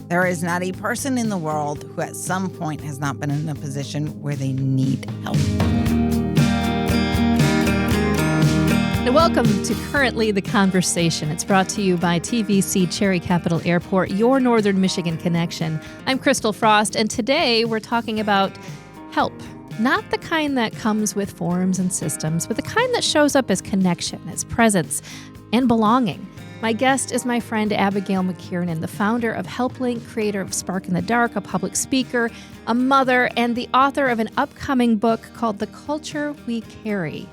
There is not a person in the world who at some point has not been in a position where they need help. And welcome to Currently the Conversation. It's brought to you by TVC Cherry Capital Airport, your Northern Michigan connection. I'm Christal Frost, and today we're talking about help. Not the kind that comes with forms and systems, but the kind that shows up as connection, as presence, and belonging. My guest is my friend Abagail McKiernan, the founder of HelpLink, creator of Spark in the Dark, a public speaker, a mother, and the author of an upcoming book called The Culture We Carry.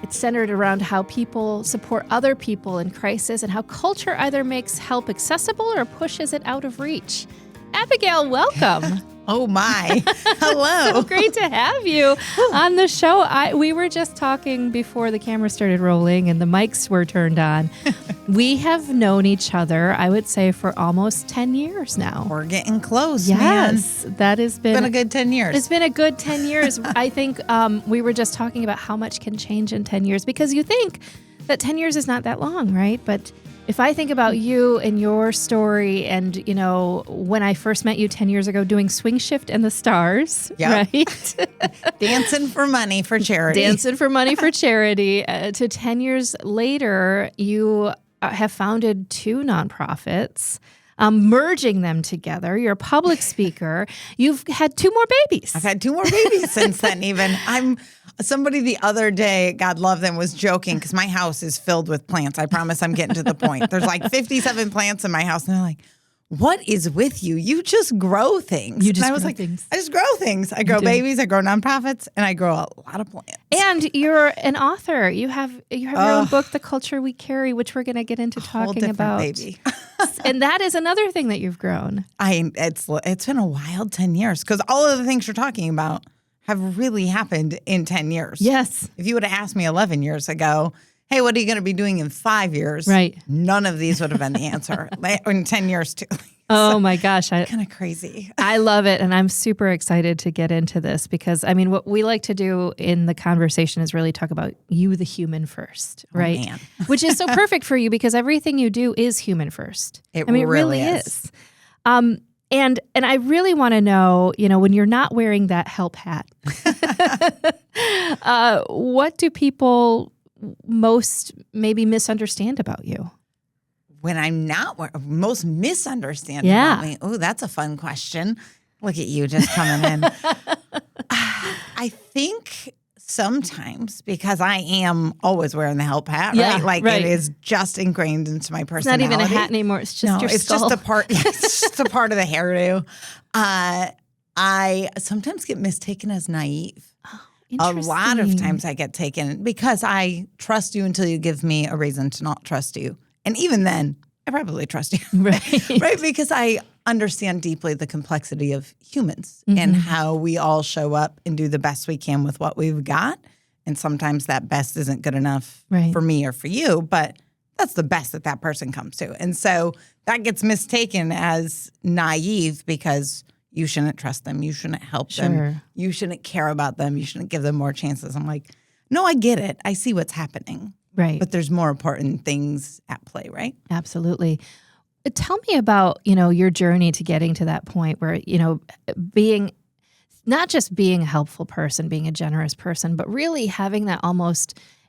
It's centered around how people support other people in crisis and how culture either makes help accessible or pushes it out of reach. Abagail, welcome. Oh my. Hello. So great to have you on the show. We were just talking before the camera started rolling and the mics were turned on. We have known each other, I would say, for almost 10 years now. We're getting close, yes, man. That has been a good 10 years. It's been a good 10 years. I think we were just talking about how much can change in 10 years because you think that 10 years is not that long, right? But if I think about you and your story and, you know, when I first met you 10 years ago doing Swing Shift and the Stars, right? Dancing for money for charity. Dancing for money for charity. To 10 years later, you have founded 2 nonprofits, merging them together. You're a public speaker. You've had 2 more babies. I've had 2 more babies since then even. Somebody the other day, God love them, was joking because my house is filled with plants. I promise I'm getting to the point. There's like 57 plants in my house. And they're like, what is with you? You just grow things. You just and I was grow like, things. I just grow things. I grow babies, I grow nonprofits, and I grow a lot of plants. And you're an author. You have your own book, The Culture We Carry, which we're going to get into talking about. Baby. And that is another thing that you've grown. It's been a wild 10 years because all of the things you're talking about have really happened in 10 years. Yes. If you would have asked me 11 years ago, hey, what are you going to be doing in 5 years? Right. None of these would have been the answer. In 10 years, too. Oh, my gosh. Kind of crazy. I love it. And I'm super excited to get into this because, I mean, what we like to do in the conversation is really talk about you, the human first, right? Man. Which is so perfect for you because everything you do is human first. It really is. And I really want to know, you know, when you're not wearing that help hat, what do people most maybe misunderstand about you? When I'm not most misunderstand about me. Oh, that's a fun question. Look at you just coming in. I think sometimes because I am always wearing the help hat, right? Like it is just ingrained into my personality. It's not even a hat anymore. It's just your skull. Just a part. It's just a part of the hairdo. I sometimes get mistaken as naive. Oh, a lot of times I get taken because I trust you until you give me a reason to not trust you. And even then, I probably trust you. Right. Right? Because I understand deeply the complexity of humans and how we all show up and do the best we can with what we've got. And sometimes that best isn't good enough for me or for you, but that's the best that person comes to. And so that gets mistaken as naive because you shouldn't trust them. You shouldn't help them. You shouldn't care about them. You shouldn't give them more chances. I'm like, no, I get it. I see what's happening. Right. But there's more important things at play, right? Absolutely. Tell me about, you know, your journey to getting to that point where, you know, not just being a helpful person, being a generous person, but really having that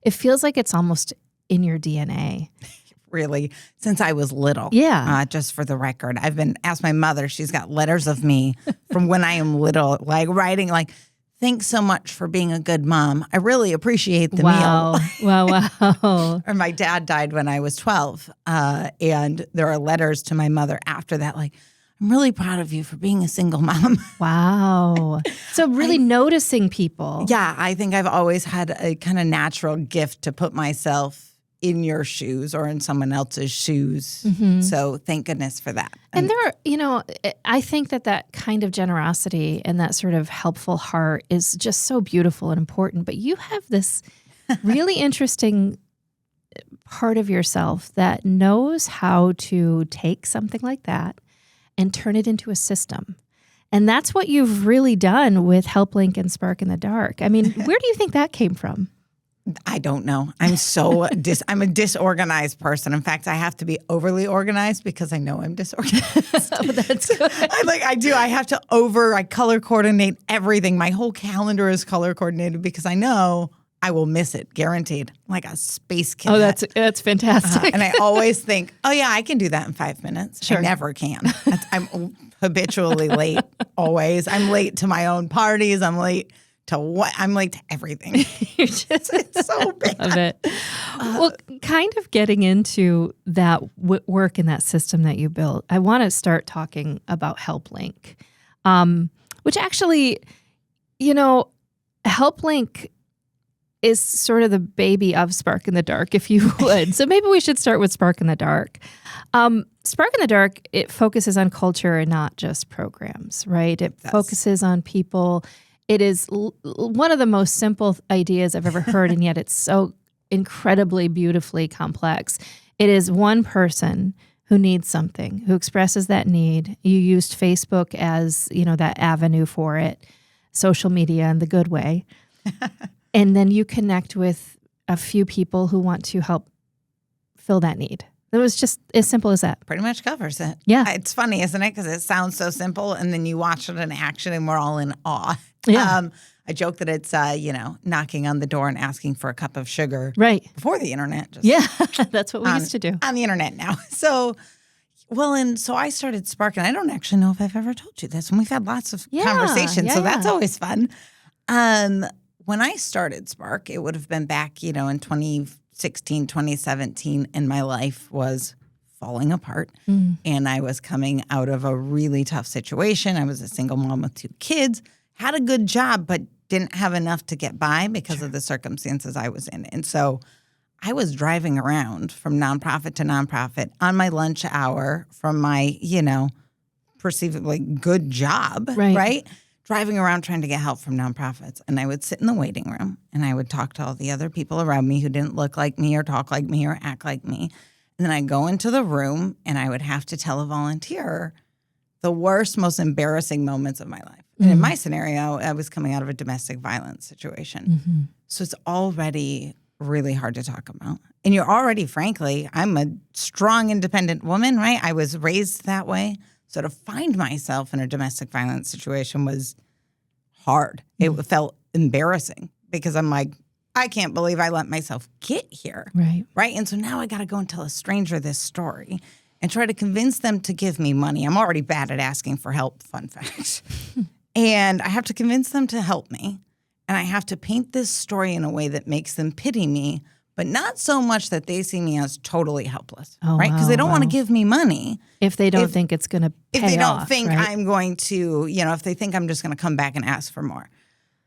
it feels like it's almost in your DNA. Really, since I was little. Yeah. Just for the record, I've been asked my mother, she's got letters of me from when I am little, like writing like, thanks so much for being a good mom. I really appreciate the meal. Wow. Or my dad died when I was 12. And there are letters to my mother after that, like, I'm really proud of you for being a single mom. Wow. So really noticing people. Yeah, I think I've always had a kind of natural gift to put myself in your shoes or in someone else's shoes. So thank goodness for that. And there are, you know, I think that kind of generosity and that sort of helpful heart is just so beautiful and important. But you have this really interesting part of yourself that knows how to take something like that and turn it into a system. And that's what you've really done with HelpLink and Spark in the Dark. I mean, where do you think that came from? I don't know. I'm so I'm a disorganized person. In fact, I have to be overly organized because I know I'm disorganized. Oh, that's good. I have to I color coordinate everything. My whole calendar is color coordinated because I know I will miss it, guaranteed. Like a space cadet. Oh, that's fantastic. And I always think, oh yeah, I can do that in 5 minutes. Sure. I never can. I'm habitually late, always. I'm late to my own parties. I'm late to everything. It's so bad. Of it. Well, kind of getting into that work in that system that you built, I want to start talking about HelpLink, which actually, HelpLink is sort of the baby of Spark in the Dark, if you would. So maybe we should start with Spark in the Dark. Spark in the Dark, it focuses on culture and not just programs, right? It focuses on people. It is one of the most simple ideas I've ever heard, and yet it's so incredibly beautifully complex. It is one person who needs something, who expresses that need. You used Facebook as, that avenue for it, social media in the good way. And then you connect with a few people who want to help fill that need. It was just as simple as that. Pretty much covers it. Yeah. It's funny, isn't it? Because it sounds so simple, and then you watch it in action, and we're all in awe. Yeah. I joke that it's, knocking on the door and asking for a cup of sugar. Right. Before the internet. That's what we used to do. On the internet now. So I started Spark, and I don't actually know if I've ever told you this, and we've had lots of conversations, so that's always fun. When I started Spark, it would have been back, in 2016, 2017, and my life was falling apart. And I was coming out of a really tough situation. I was a single mom with 2 kids, had a good job, but didn't have enough to get by because of the circumstances I was in. And so I was driving around from nonprofit to nonprofit on my lunch hour from my, perceivably good job, right? Driving around trying to get help from nonprofits. And I would sit in the waiting room and I would talk to all the other people around me who didn't look like me or talk like me or act like me. And then I'd go into the room and I would have to tell a volunteer the worst, most embarrassing moments of my life. And in my scenario, I was coming out of a domestic violence situation. So it's already really hard to talk about. And you're already, frankly, I'm a strong, independent woman, right? I was raised that way. So to find myself in a domestic violence situation was hard. It felt embarrassing because I'm like, I can't believe I let myself get here. Right. And so now I got to go and tell a stranger this story and try to convince them to give me money. I'm already bad at asking for help, fun fact. And I have to convince them to help me. And I have to paint this story in a way that makes them pity me, but not so much that they see me as totally helpless, right? Because they don't want to give me money. If they don't think it's going to pay off. If they don't think I'm going to, if they think I'm just going to come back and ask for more.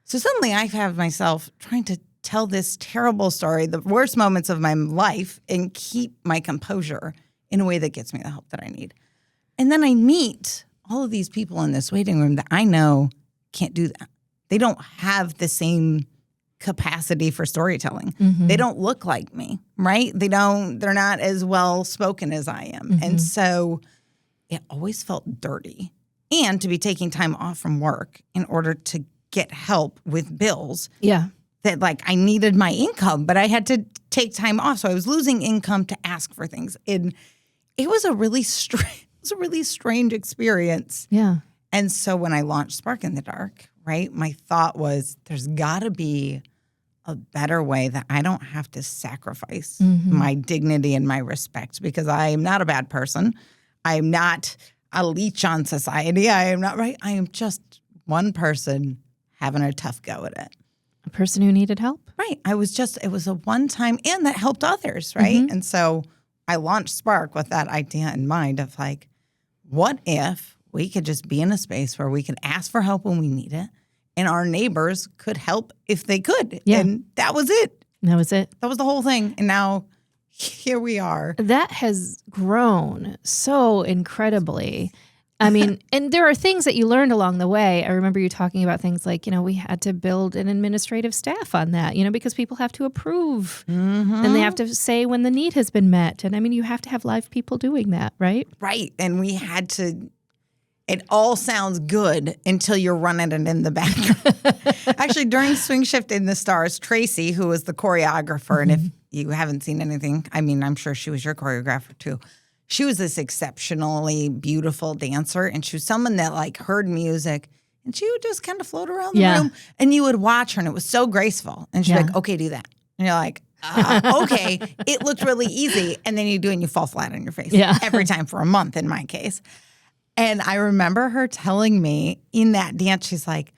So suddenly I have myself trying to tell this terrible story, the worst moments of my life, and keep my composure in a way that gets me the help that I need. And then I meet all of these people in this waiting room that I know can't do that. They don't have the same capacity for storytelling. They don't look like me, right? They're not as well spoken as I am. And so it always felt dirty. And to be taking time off from work in order to get help with bills. Yeah. That I needed my income, but I had to take time off. So I was losing income to ask for things. And it was a really strange experience. Yeah. And so when I launched Spark in the Dark, right, my thought was there's got to be a better way that I don't have to sacrifice my dignity and my respect, because I am not a bad person. I am not a leech on society. I am not, right? I am just one person having a tough go at it. A person who needed help. Right. It was a one-time, and that helped others, right? And so I launched Spark with that idea in mind of what if we could just be in a space where we could ask for help when we need it, and our neighbors could help if they could. Yeah. And that was it. That was it. That was the whole thing. And now here we are. That has grown so incredibly. I mean, and there are things that you learned along the way. I remember you talking about things like, we had to build an administrative staff on that, because people have to approve and they have to say when the need has been met. And I mean, you have to have live people doing that, right? Right. And we had to, it all sounds good until you're running it in the background. Actually, during Swing Shift in the Stars, Tracy, who was the choreographer, and if you haven't seen anything, I mean, I'm sure she was your choreographer too. She was this exceptionally beautiful dancer, and she was someone that like heard music, and she would just kind of float around the room, and you would watch her, and it was so graceful. And she'd be like, okay, do that. And you're like, okay, it looked really easy. And then you do it and you fall flat on your face every time for a month in my case. And I remember her telling me in that dance, she's like,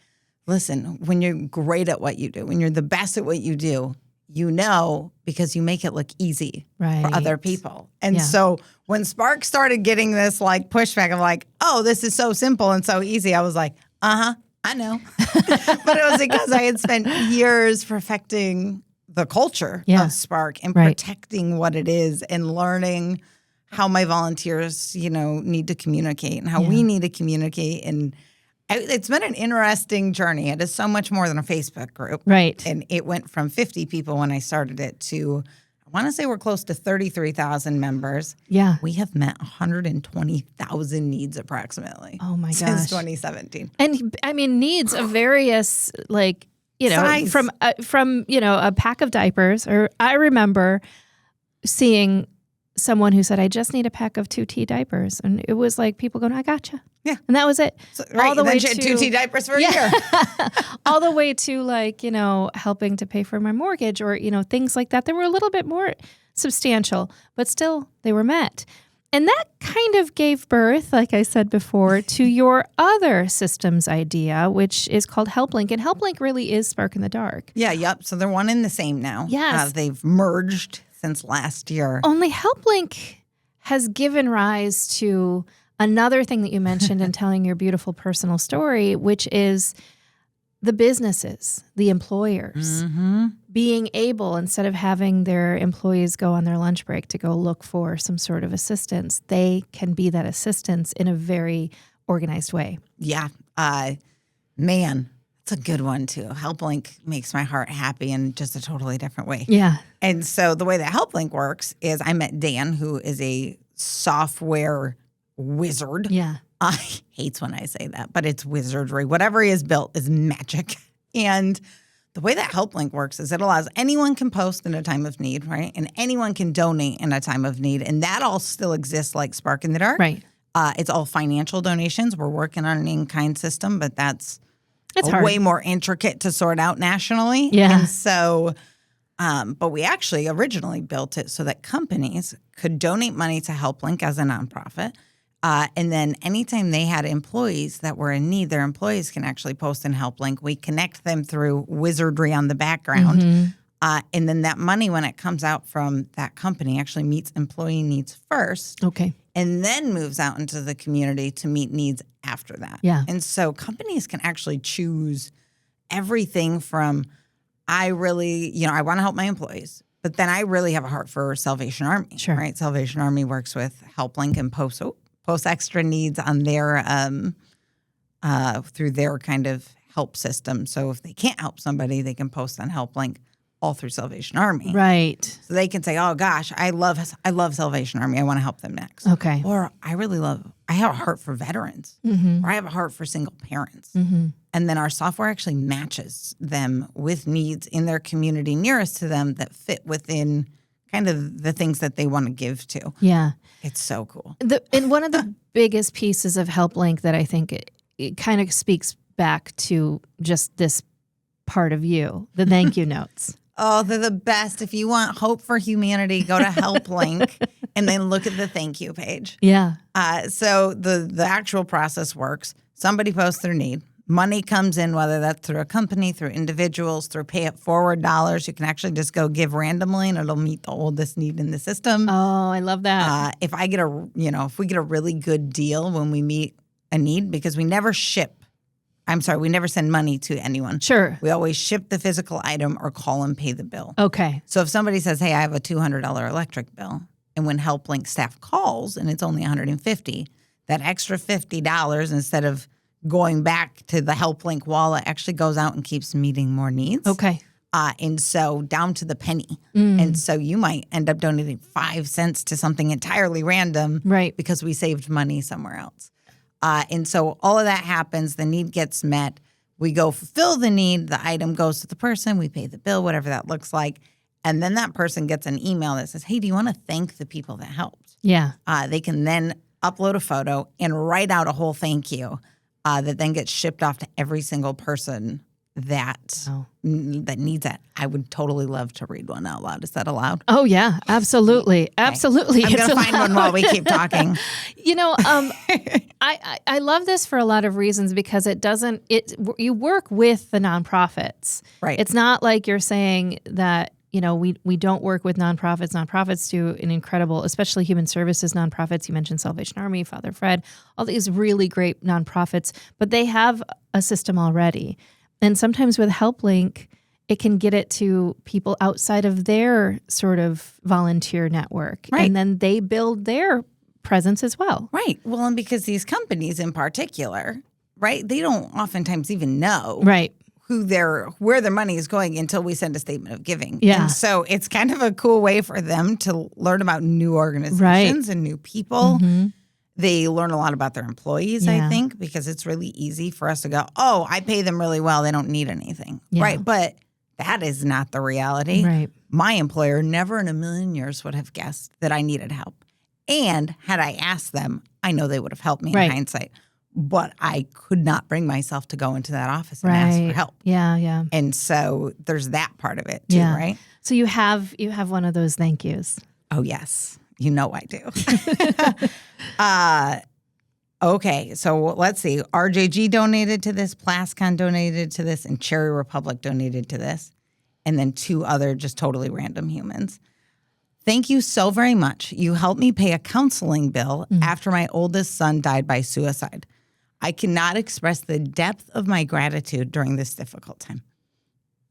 listen, when you're great at what you do, when you're the best at what you do, you know, because you make it look easy for other people. And so when Spark started getting this like pushback of like, oh, this is so simple and so easy, I was like, I know. But it was because I had spent years perfecting the culture of Spark and protecting what it is and learning how my volunteers, need to communicate and how we need to communicate. And it's been an interesting journey. It is so much more than a Facebook group. Right. And it went from 50 people when I started it to, I want to say we're close to 33,000 members. Yeah. We have met 120,000 needs approximately. Oh my gosh. Since 2017. And I mean, needs of various, like, Size. from a pack of diapers, or I remember seeing someone who said, I just need a pack of 2T diapers. And it was like people going, I gotcha. Yeah. And that was it. So, all the way to 2T diapers for a year. All the way to like, helping to pay for my mortgage or, things like that. They were a little bit more substantial, but still they were met. And that kind of gave birth, like I said before, to your other systems idea, which is called HelpLink. And HelpLink really is Spark in the Dark. Yeah, yep. So they're one and the same now. Yes. They've merged since last year. Only HelpLink has given rise to another thing that you mentioned in telling your beautiful personal story, which is the businesses, the employers, being able, instead of having their employees go on their lunch break to go look for some sort of assistance, they can be that assistance in a very organized way. Yeah. Man, it's a good one too. HelpLink makes my heart happy in just a totally different way. Yeah. And so the way that HelpLink works is I met Dan, who is a software wizard. Yeah. He hates when I say that, but it's wizardry. Whatever he has built is magic. And the way that HelpLink works is it allows anyone can post in a time of need, right? And anyone can donate in a time of need. And that all still exists like Spark in the Dark. Right. It's all financial donations. We're working on an in-kind system, but that's hard. Way more intricate to sort out nationally. Yeah. And so, but we actually originally built it so that companies could donate money to HelpLink as a nonprofit. And then anytime they had employees that were in need, their employees can actually post in HelpLink. We connect them through wizardry on the background. And then that money, when it comes out from that company, actually meets employee needs first. Okay. And then moves out into the community to meet needs after that. Yeah. And so companies can actually choose everything from, I really, I want to help my employees, but then I really have a heart for Salvation Army. Sure. Right? Salvation Army works with HelpLink and post extra needs on their through their kind of help system. So if they can't help somebody, they can post on HelpLink all through Salvation Army. Right. So they can say, oh gosh, I love Salvation Army. I want to help them next. Okay. Or I have a heart for veterans. Or I have a heart for single parents. And then our software actually matches them with needs in their community nearest to them that fit within kind of the things that they want to give to. Yeah. It's so cool. And one of the biggest pieces of HelpLink that I think it kind of speaks back to just this part of you, the thank you notes. Oh, they're the best. If you want hope for humanity, go to HelpLink and then look at the thank you page. Yeah. So the actual process works. Somebody posts their need. Money comes in, whether that's through a company, through individuals, through pay it forward dollars. You can actually just go give randomly and it'll meet the oldest need in the system. Oh, I love that. If we get a really good deal when we meet a need, because we never send money to anyone. Sure. We always ship the physical item or call and pay the bill. Okay. So if somebody says, hey, I have a $200 electric bill, and when HelpLink staff calls and it's only $150, that extra $50, instead of going back to the HelpLink wallet, actually goes out and keeps meeting more needs. Okay. And so down to the penny. And so you might end up donating 5 cents to something entirely random. Right. Because we saved money somewhere else. And so all of that happens. The need gets met. We go fulfill the need. The item goes to the person. We pay the bill, whatever that looks like. And then that person gets an email that says, hey, do you want to thank the people that helped? Yeah. They can then upload a photo and write out a whole thank you that then gets shipped off to every single person that needs it. I would totally love to read one out loud. Is that allowed? Oh, yeah, absolutely. Okay. Absolutely. I'm going to find one while we keep talking. I love this for a lot of reasons because you work with the nonprofits. Right. It's not like you're saying that, we don't work with nonprofits. Nonprofits do an incredible, especially human services nonprofits. You mentioned Salvation Army, Father Fred, all these really great nonprofits, but they have a system already. And sometimes with HelpLink, it can get it to people outside of their sort of volunteer network. Right. And then they build their presence as well. Right. Well, and because these companies in particular, right, they don't oftentimes even know right. where their money is going until we send a statement of giving. Yeah. And so it's kind of a cool way for them to learn about new organizations and new people. Mm-hmm. They learn a lot about their employees, I think, because it's really easy for us to go, oh, I pay them really well. They don't need anything. Yeah. Right. But that is not the reality. Right. My employer never in a million years would have guessed that I needed help. And had I asked them, I know they would have helped me in hindsight. But I could not bring myself to go into that office and ask for help. Yeah, yeah. And so there's that part of it too, right? So you have one of those thank yous. Oh, yes. You know I do. Okay, so let's see. RJG donated to this, Plascon donated to this, and Cherry Republic donated to this. And then 2 other just totally random humans. Thank you so very much. You helped me pay a counseling bill after my oldest son died by suicide. I cannot express the depth of my gratitude during this difficult time.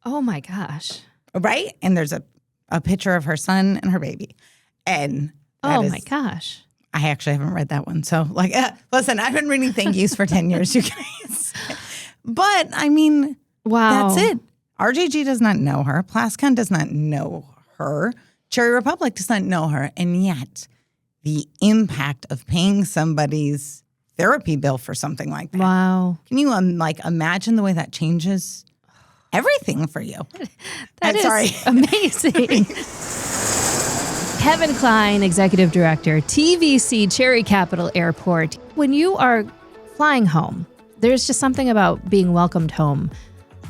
Oh, my gosh. Right? And there's a picture of her son and her baby. And my gosh. I actually haven't read that one. So, listen, I've been reading thank yous for 10 years, you guys. But, I mean, wow. That's it. RJG does not know her. Plascon does not know her. Cherry Republic does not know her. And yet, the impact of paying somebody's therapy bill for something like that. Wow. Can you, imagine the way that changes everything for you? That is amazing. Kevin Klein, Executive Director, TVC Cherry Capital Airport. When you are flying home, there's just something about being welcomed home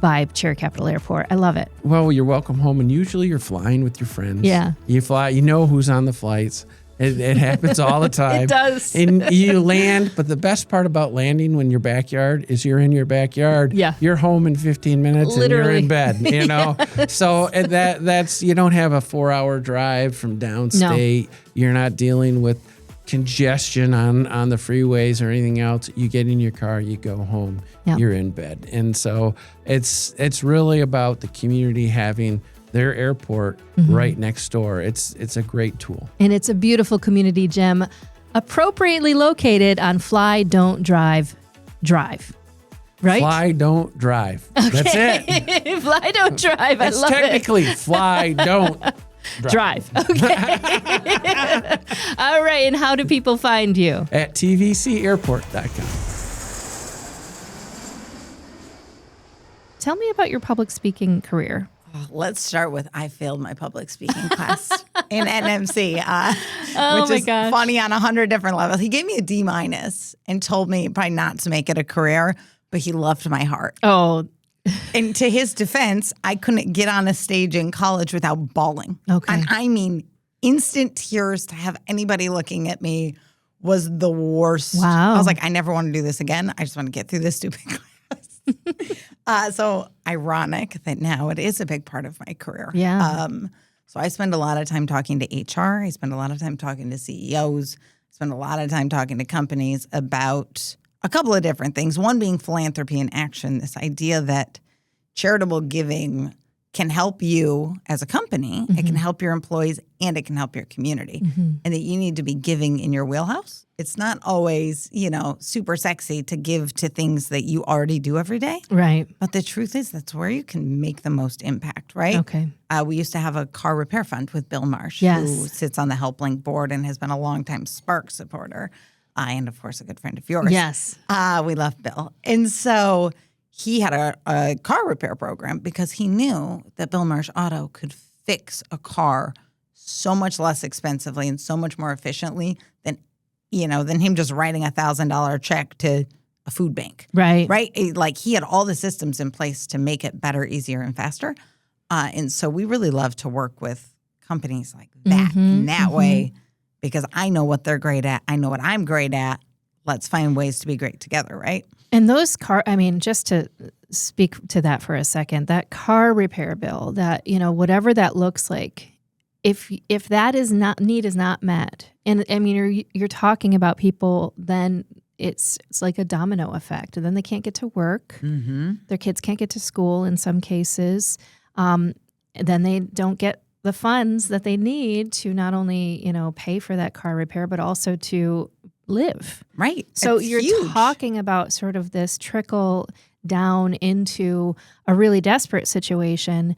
by Cherry Capital Airport. I love it. Well, you're welcome home, and usually you're flying with your friends. Yeah. You fly, you know who's on the flights. It happens all the time. It does. And you land, but the best part about landing when your backyard is you're in your backyard. Yeah. You're home in 15 minutes Literally. And you're in bed, Yes. So that's you don't have a 4-hour drive from downstate. No. You're not dealing with congestion on the freeways or anything else. You get in your car, you go home, You're in bed. And so it's really about the community having their airport right next door. It's a great tool. And it's a beautiful community gem, appropriately located on Fly, Don't Drive, Drive. Right? Fly, don't drive. Okay. That's it. Fly, don't drive. I love it. Technically, fly, don't drive. Okay. All right. And how do people find you? At tvcairport.com. Tell me about your public speaking career. Let's start with I failed my public speaking class in NMC, which is funny on 100 different levels. He gave me a D- and told me probably not to make it a career, but he loved my heart. Oh. And to his defense, I couldn't get on a stage in college without bawling. Okay. And I mean, instant tears to have anybody looking at me was the worst. Wow. I was like, I never want to do this again. I just want to get through this stupid class. So ironic that now it is a big part of my career. Yeah. So I spend a lot of time talking to HR. I spend a lot of time talking to CEOs. I spend a lot of time talking to companies about a couple of different things. One being philanthropy in action, this idea that charitable giving can help you as a company, it can help your employees, and it can help your community. And that you need to be giving in your wheelhouse. It's not always, super sexy to give to things that you already do every day. Right. But the truth is that's where you can make the most impact, right? Okay. We used to have a car repair fund with Bill Marsh, Yes. who sits on the HelpLink board and has been a longtime Spark supporter. and of course a good friend of yours. Yes. We love Bill. And so he had a car repair program because he knew that Bill Marsh Auto could fix a car so much less expensively and so much more efficiently than him just writing $1,000 check to a food bank. Right. Right? Like he had all the systems in place to make it better, easier, and faster. And so we really love to work with companies like that in that way because I know what they're great at. I know what I'm great at. Let's find ways to be great together, right? And those just to speak to that for a second, that car repair bill, that, whatever that looks like, if that need is not met, and I mean, you're talking about people, then it's like a domino effect. And then they can't get to work. Their kids can't get to school in some cases. Then they don't get the funds that they need to not only, pay for that car repair, but also to live. Right. So it's you're huge. talking about sort of this trickle down into a really desperate situation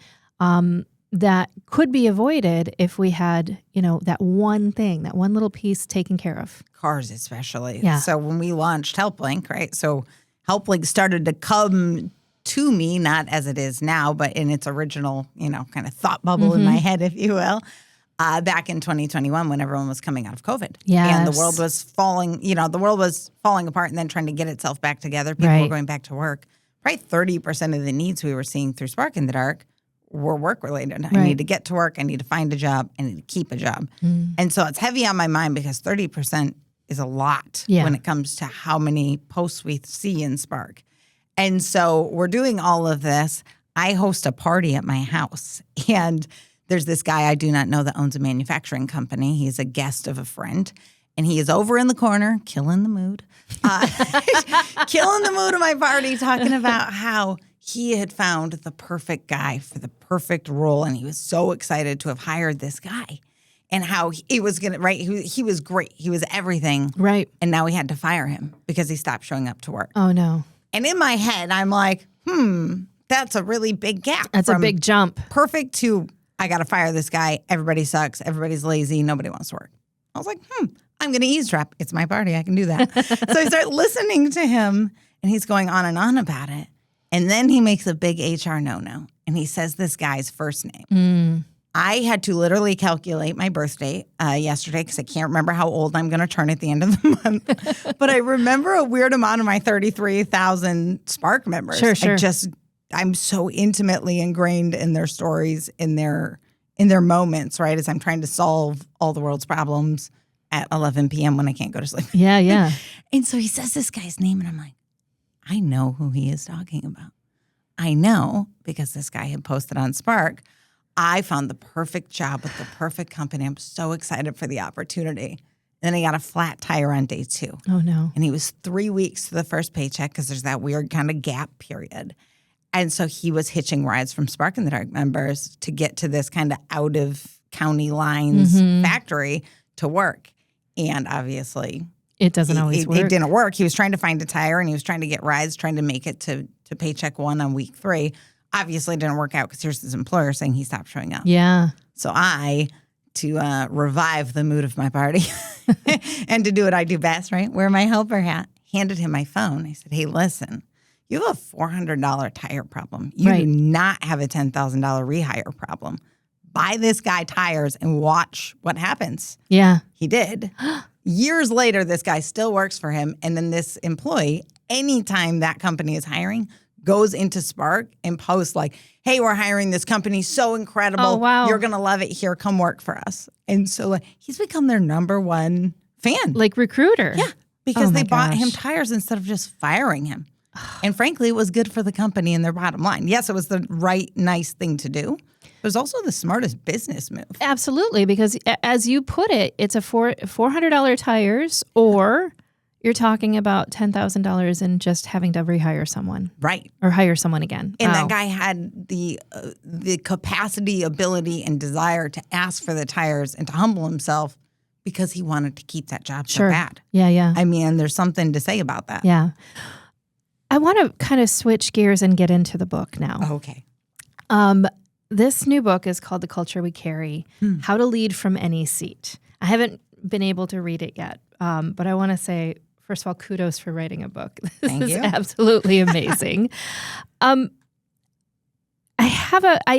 that could be avoided if we had, that one thing, that one little piece taken care of. Cars especially. Yeah. So when we launched HelpLink, right? So HelpLink started to come to me, not as it is now, but in its original, kind of thought bubble in my head, if you will, back in 2021 when everyone was coming out of COVID. Yes. And the world was falling, apart and then trying to get itself back together. People were going back to work. Probably 30% of the needs we were seeing through Spark in the Dark were work-related. I need to get to work. I need to find a job. I need to keep a job. And so it's heavy on my mind because 30% is a lot when it comes to how many posts we see in Spark. And so we're doing all of this. I host a party at my house. And there's this guy I do not know that owns a manufacturing company. He's a guest of a friend. And he is over in the corner, killing the mood. Killing the mood of my party, talking about how he had found the perfect guy for the perfect role. And he was so excited to have hired this guy. And how he was going to, right? He was great. He was everything. Right. And now we had to fire him because he stopped showing up to work. Oh, no. And in my head, I'm like, that's a really big gap. That's a big jump. Perfect to, I got to fire this guy. Everybody sucks. Everybody's lazy. Nobody wants to work. I was like, I'm going to eavesdrop. It's my party. I can do that. So I start listening to him, and he's going on and on about it. And then he makes a big HR no-no, and he says this guy's first name. I had to literally calculate my birthday yesterday because I can't remember how old I'm going to turn at the end of the month. But I remember a weird amount of my 33,000 Spark members. Sure. I'm so intimately ingrained in their stories, in their moments, right? As I'm trying to solve all the world's problems at 11 p.m. when I can't go to sleep. Yeah. And so he says this guy's name, and I'm like, I know who he is talking about. I know because this guy had posted on Spark, I found the perfect job with the perfect company. I'm so excited for the opportunity. Then he got a flat tire on day 2. Oh, no. And he was 3 weeks to the first paycheck because there's that weird kind of gap period. And so he was hitching rides from Spark in the Dark members to get to this kind of out of county lines factory to work. And obviously it doesn't always work. It didn't work. He was trying to find a tire and he was trying to get rides, trying to make it to paycheck 1 on week 3. Obviously it didn't work out because here's his employer saying he stopped showing up. Yeah. So to revive the mood of my party and to do what I do best, right, wear my helper hat, handed him my phone. I said, hey, listen, you have a $400 tire problem. You do not have a $10,000 rehire problem. Buy this guy tires and watch what happens. Yeah. He did. Years later, this guy still works for him. And then this employee, anytime that company is hiring, goes into Spark and posts like, hey, we're hiring this company. So incredible. Oh, wow. You're going to love it here. Come work for us. And so he's become their number one fan. Like recruiter. Yeah. Because they bought him tires instead of just firing him. And frankly, it was good for the company and their bottom line. Yes, it was the right, nice thing to do. It was also the smartest business move. Absolutely. Because as you put it, it's a $400 tires, or you're talking about $10,000 in just having to rehire someone. Right. Or hire someone again. And that guy had the capacity, ability, and desire to ask for the tires and to humble himself because he wanted to keep that job so bad. Yeah. I mean, there's something to say about that. Yeah. I want to kind of switch gears and get into the book now. Okay. This new book is called The Culture We Carry, How to Lead from Any Seat. I haven't been able to read it yet. But I want to say, first of all, kudos for writing a book. This Thank is you. absolutely amazing. I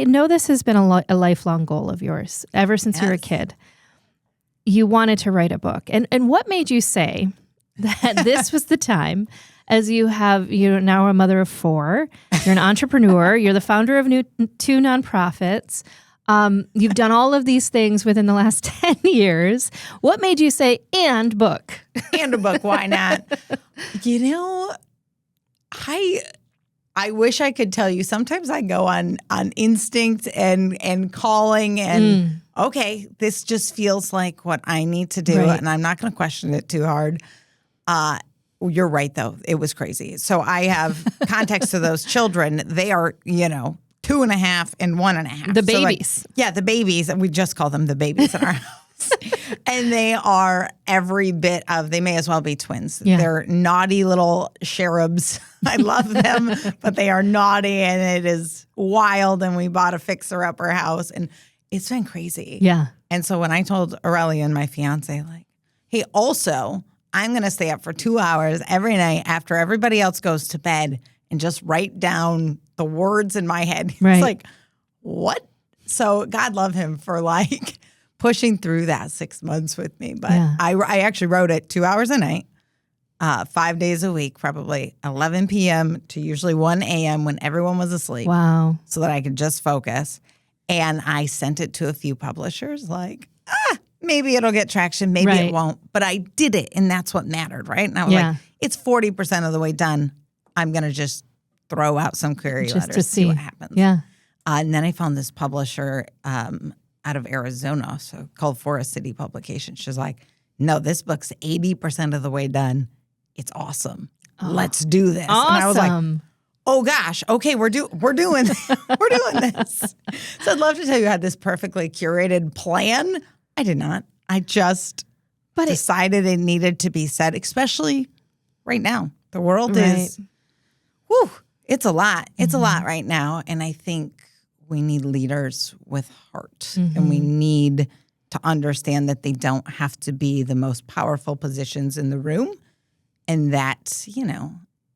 know this has been a lifelong goal of yours ever since you were a kid. You wanted to write a book. And what made you say that this was the time, as you're now a mother of 4, you're an entrepreneur, you're the founder of 2 nonprofits, you've done all of these things within the last 10 years. What made you say, and book? And a book, why not? I wish I could tell you. Sometimes I go on instinct and calling and, okay, this just feels like what I need to do, and I'm not going to question it too hard. You're right, though. It was crazy. So I have context to those children. They are, 2.5 and 1.5. The babies. So the babies. We just call them the babies in our house. And they are every bit of, they may as well be twins. Yeah. They're naughty little cherubs. I love them, but they are naughty and it is wild. And we bought a fixer-upper house and it's been crazy. Yeah. And so when I told Aurelian, my fiance, like, hey, also, I'm going to stay up for 2 hours every night after everybody else goes to bed and just write down the words in my head. Right. It's like, what? So God love him for pushing through that 6 months with me. But I actually wrote it 2 hours a night, 5 days a week, probably 11 p.m. to usually 1 a.m. when everyone was asleep. Wow. So that I could just focus. And I sent it to a few publishers maybe it'll get traction, maybe it won't. But I did it, and that's what mattered, right? And I was like, it's 40% of the way done. I'm going to just throw out some query letters to see what happens. Yeah. And then I found this publisher out of Arizona, called Forest City Publications. She's like, no, this book's 80% of the way done. It's awesome. Let's do this. Awesome. And I was like, oh gosh, okay, we're doing this. So I'd love to tell you I had this perfectly curated plan. I did not. I just decided it needed to be said, especially right now. The world is, it's a lot. It's a lot right now. And I think we need leaders with heart. And we need to understand that they don't have to be the most powerful positions in the room. And that,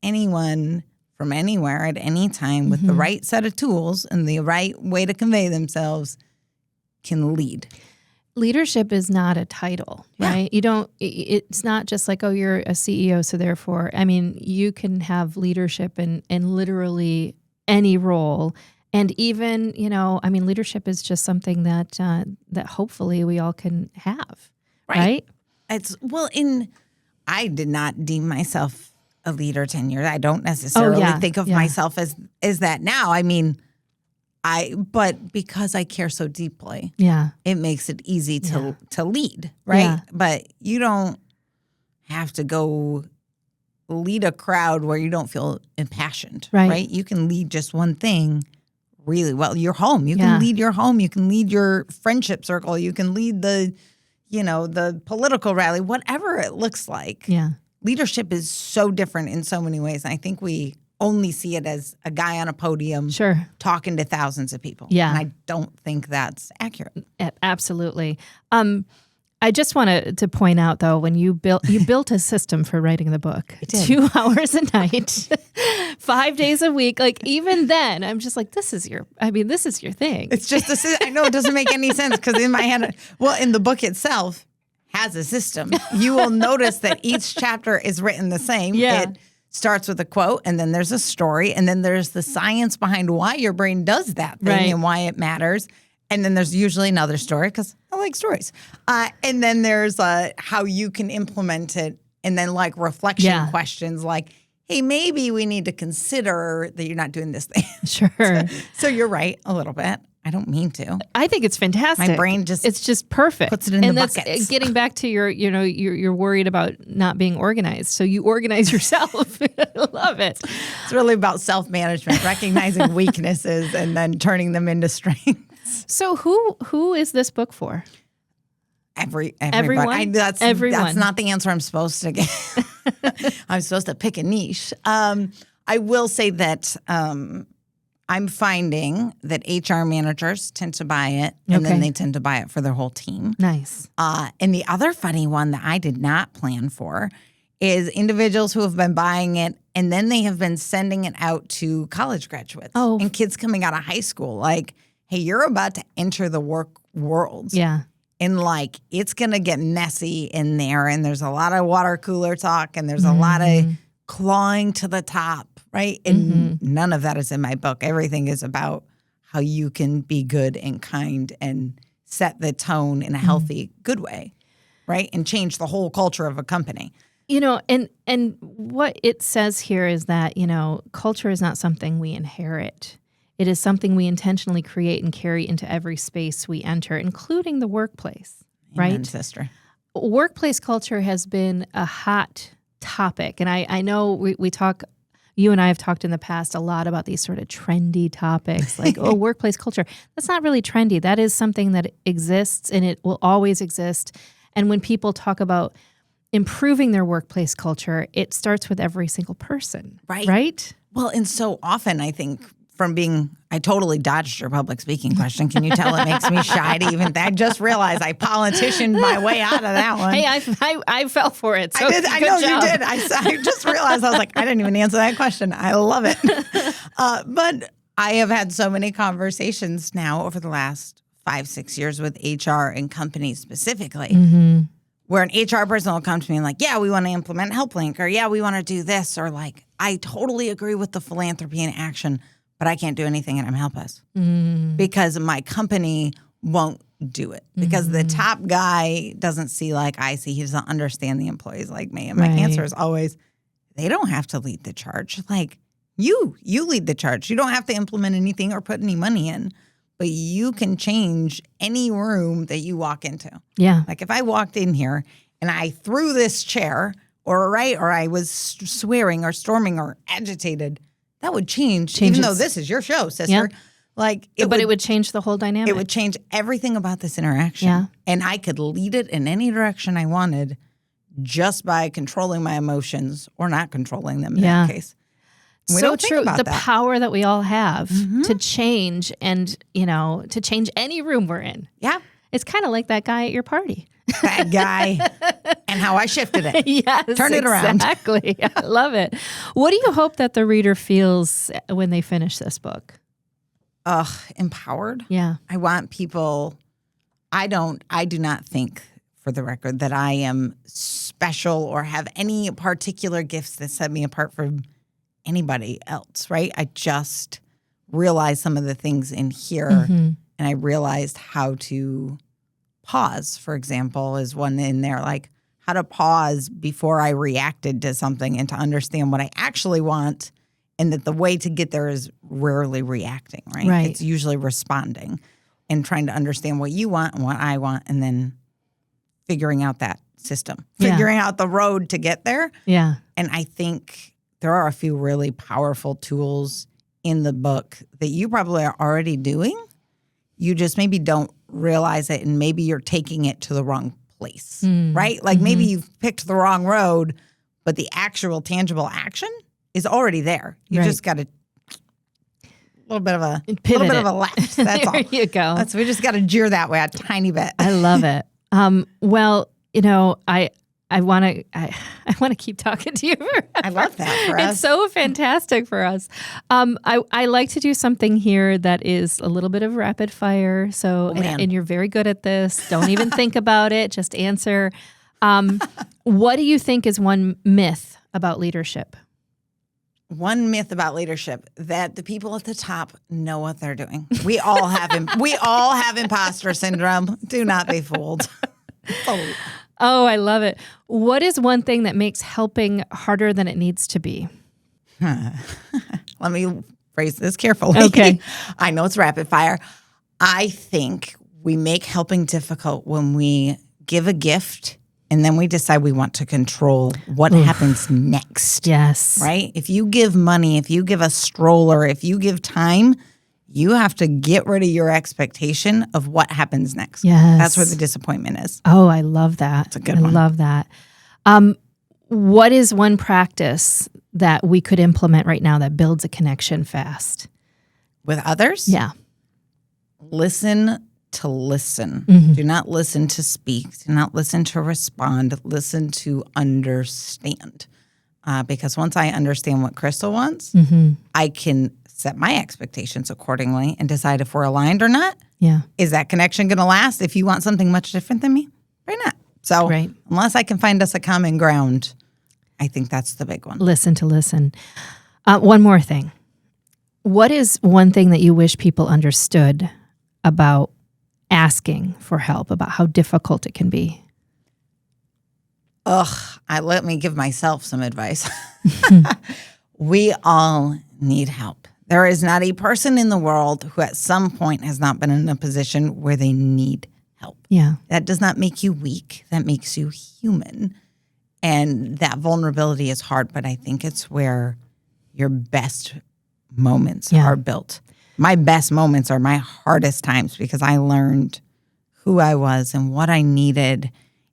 anyone from anywhere at any time with the right set of tools and the right way to convey themselves can lead. Leadership is not a title, right? It's not just like, oh, you're a CEO, so therefore, you can have leadership in literally any role. And even, leadership is just something that hopefully we all can have, right? I did not deem myself a leader 10 years. I don't necessarily think of myself as that now. But because I care so deeply, it makes it easy to lead, right? Yeah. But you don't have to go lead a crowd where you don't feel impassioned, right? You can lead just one thing really well. Your home, you can lead your home. You can lead your friendship circle. You can lead the political rally, whatever it looks like. Yeah. Leadership is so different in so many ways. And I think we only see it as a guy on a podium talking to thousands of people. Yeah. And I don't think that's accurate. Absolutely. I just wanted to point out, though, when you built a system for writing the book, 2 hours a night, 5 days a week. Like, even then, I'm just like, this is your thing. It's just I know it doesn't make any sense because in my head, in the book itself has a system. You will notice that each chapter is written the same. Yeah. It starts with a quote, and then there's a story, and then there's the science behind why your brain does that thing and why it matters. And then there's usually another story because I like stories. And then there's how you can implement it, and then reflection questions like, hey, maybe we need to consider that you're not doing this thing. Sure. So you're right a little bit. I don't mean to. I think it's fantastic. My brain it's just perfect. Puts it in the buckets. That's getting back to you're worried about not being organized. So you organize yourself. I love it. It's really about self-management, recognizing weaknesses and then turning them into strengths. So who is this book for? Everyone. Everyone. That's not the answer I'm supposed to get. I'm supposed to pick a niche. I will say that I'm finding that HR managers tend to buy it, and then they tend to buy it for their whole team. Nice. And the other funny one that I did not plan for is individuals who have been buying it, and then they have been sending it out to college graduates and kids coming out of high school. Like, hey, you're about to enter the work world. Yeah. And like, it's going to get messy in there. And there's a lot of water cooler talk, and there's a lot of clawing to the top, right? And none of that is in my book. Everything is about how you can be good and kind and set the tone in a healthy, good way, right? And change the whole culture of a company. You know, and what it says here is that, you know, culture is not something we inherit. It is something we intentionally create and carry into every space we enter, including the workplace, right? Amen, sister. Workplace culture has been a hot topic. And I know we talk, you and I have talked in the past a lot about these sort of trendy topics, like, workplace culture. That's not really trendy. That is something that exists, and it will always exist. And when people talk about improving their workplace culture, it starts with every single person, right? Well, and so often I think I totally dodged your public speaking question. Can you tell it makes me shy to even, I just realized I politicianed my way out of that one. Hey, I fell for it. So I know you did. I just realized, I was like, I didn't even answer that question. I love it. But I have had so many conversations now over the last 5-6 years with HR and companies specifically, where an HR person will come to me and like, yeah, we want to implement HelpLink, or yeah, we want to do this, or like, I totally agree with the philanthropy and action, but I can't do anything and I'm helpless because my company won't do it, because the top guy doesn't see like I see. He doesn't understand the employees like me. And my answer is always, they don't have to lead the charge. Like, you lead the charge. You don't have to implement anything or put any money in, but you can change any room that you walk into. Yeah. Like, if I walked in here and I threw this chair or I was swearing or storming or agitated, that would change, even though this is your show, sister. Yeah. Like, it would change the whole dynamic. It would change everything about this interaction. Yeah. And I could lead it in any direction I wanted just by controlling my emotions or not controlling them in that case. We so don't think true. about The that. power that we all have to change, and, you know, to change any room we're in. Yeah. It's kind of like that guy at your party. That guy and how I shifted it. Yes, Turn it around. Exactly. I love it. What do you hope that the reader feels when they finish this book? Empowered. Yeah. I want people, I do not think, for the record, that I am special or have any particular gifts that set me apart from anybody else, right? I just realized some of the things in here, and I realized how to pause, for example, is one in there, like how to pause before I reacted to something and to understand what I actually want, and that the way to get there is rarely reacting, right? It's usually responding and trying to understand what you want and what I want, and then figuring out that system, figuring out the road to get there. Yeah. And I think there are a few really powerful tools in the book that you probably are already doing. You just maybe don't realize it, and maybe you're taking it to the wrong place, right? Like maybe you've picked the wrong road, but the actual tangible action is already there. You just got to little bit of a left. That's all. There you go. We just got to jeer that way a tiny bit. I love it. Well, you know, I want to keep talking to you forever. I love that for us. It's so fantastic for us. I like to do something here that is a little bit of rapid fire. So, and you're very good at this. Don't even think about it. Just answer. What do you think is one myth about leadership? One myth about leadership: that the people at the top know what they're doing. We all have imposter syndrome. Do not be fooled. Oh, I love it. What is one thing that makes helping harder than it needs to be? Let me phrase this carefully. Okay. I know it's rapid fire. I think we make helping difficult when we give a gift and then we decide we want to control what happens next. Yes. Right? If you give money, if you give a stroller, if you give time, you have to get rid of your expectation of what happens next. Yes. That's where the disappointment is. Oh, I love that. That's a good one. I love that. What is one practice that we could implement right now that builds a connection fast? with others. Yeah. Listen to listen. Mm-hmm. Do not listen to speak. Do not listen to respond. Listen to understand. Because once I understand what Christal wants, Mm-hmm. I can set my expectations accordingly and decide if we're aligned or not. Yeah. Is that connection going to last? If you want something much different than me, why not? So Right. unless I can find us a common ground, I think that's the big one. Listen to listen. One more thing. What is one thing that you wish people understood about asking for help, about how difficult it can be? Let me give myself some advice. We all need help. There is not a person in the world who at some point has not been in a position where they need help. Yeah. That does not make you weak. That makes you human. And that vulnerability is hard, but I think it's where your best moments are built. My best moments are my hardest times because I learned who I was and what I needed,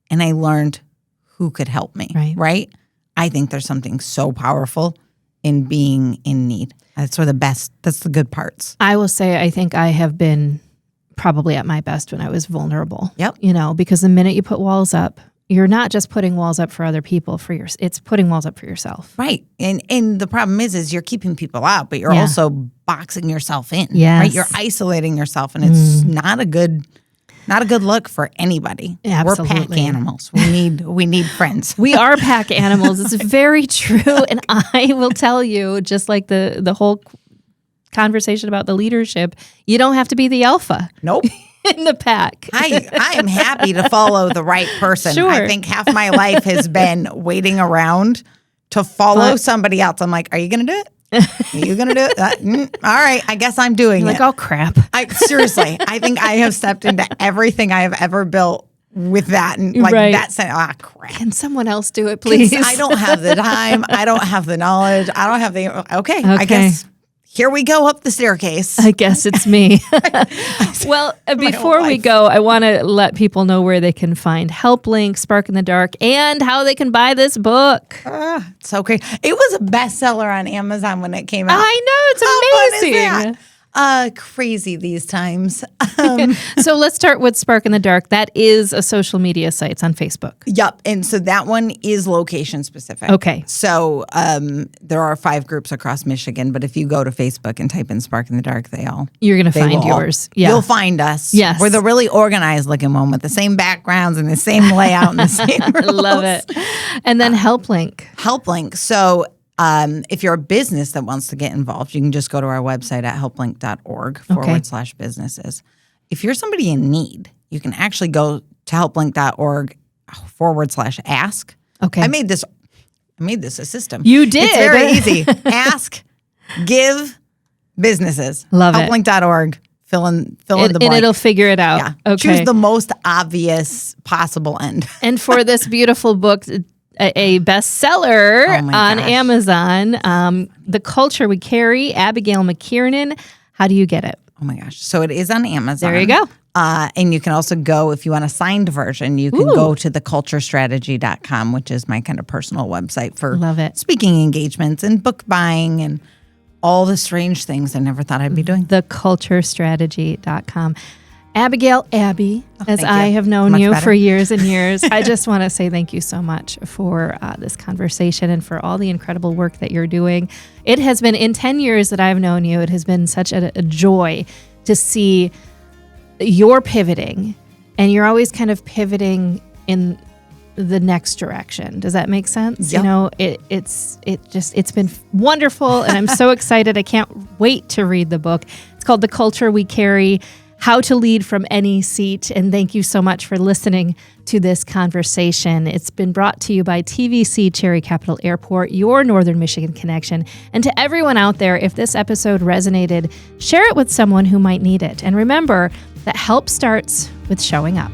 and I learned who could help me, right? I think there's something so powerful in being in need. That's the good parts. I will say I think I have been probably at my best when I was vulnerable. Yep. Because the minute you put walls up, you're not just putting walls up for other people, it's putting walls up for yourself. Right. And the problem is you're keeping people out, but you're also boxing yourself in. Yes. Right? You're isolating yourself, and it's not a good look for anybody. Absolutely. We're pack animals. We need friends. We are pack animals. It's very true. And I will tell you, just like the whole conversation about the leadership, you don't have to be the alpha. Nope. In the pack. I am happy to follow the right person. Sure. I think half my life has been waiting around to follow somebody else. I'm like, are you going to do it? Are you going to do it? All right. I guess I'm doing You're it. like, oh, crap. Seriously, I think I have stepped into everything I have ever built with that. And that said, crap. Can someone else do it, please? I don't have the time. I don't have the knowledge. I don't have the, okay. I guess here we go up the staircase. I guess it's me. Well, before we go, I want to let people know where they can find HelpLink, Spark in the Dark, and how they can buy this book. So great. It was a bestseller on Amazon when it came out. I know. It's amazing. Crazy these times. So let's start with Spark in the Dark. That is a social media site. It's on Facebook. Yep. And so that one is location specific. Okay. So there are 5 groups across Michigan, but if you go to Facebook and type in Spark in the Dark, you're going to find yours. Yeah. You'll find us. Yes. We're the really organized looking one with the same backgrounds and the same layout and the same rules. Love it. And then HelpLink. HelpLink. So if you're a business that wants to get involved, you can just go to our website at helplink.org /businesses. If you're somebody in need, you can actually go to helplink.org /ask. Okay. I made this a system. You did. It's very easy. Ask, give, businesses. Love it. Helplink.org. Fill in the blank. And it'll figure it out. Yeah. Okay. Choose the most obvious possible end. And for this beautiful book, a bestseller on Amazon, The Culture We Carry, Abagail McKiernan. How do you get it? Oh my gosh. So it is on Amazon. There you go. And you can also go, if you want a signed version, you can go to theculturestrategy.com, which is my kind of personal website for speaking engagements and book buying and all the strange things I never thought I'd be doing. Theculturestrategy.com. Abagail, Abby, as I have known you for years and years, I just want to say thank you so much for this conversation and for all the incredible work that you're doing. It has been, in 10 years that I've known you, it has been such a joy to see your pivoting, and you're always kind of pivoting in the next direction. Does that make sense? Yep. You know, it's been wonderful, and I'm so excited. I can't wait to read the book. It's called The Culture We Carry, How to Lead from Any Seat. And thank you so much for listening to this conversation. It's been brought to you by TVC Cherry Capital Airport, your Northern Michigan connection. And to everyone out there, if this episode resonated, share it with someone who might need it. And remember that help starts with showing up.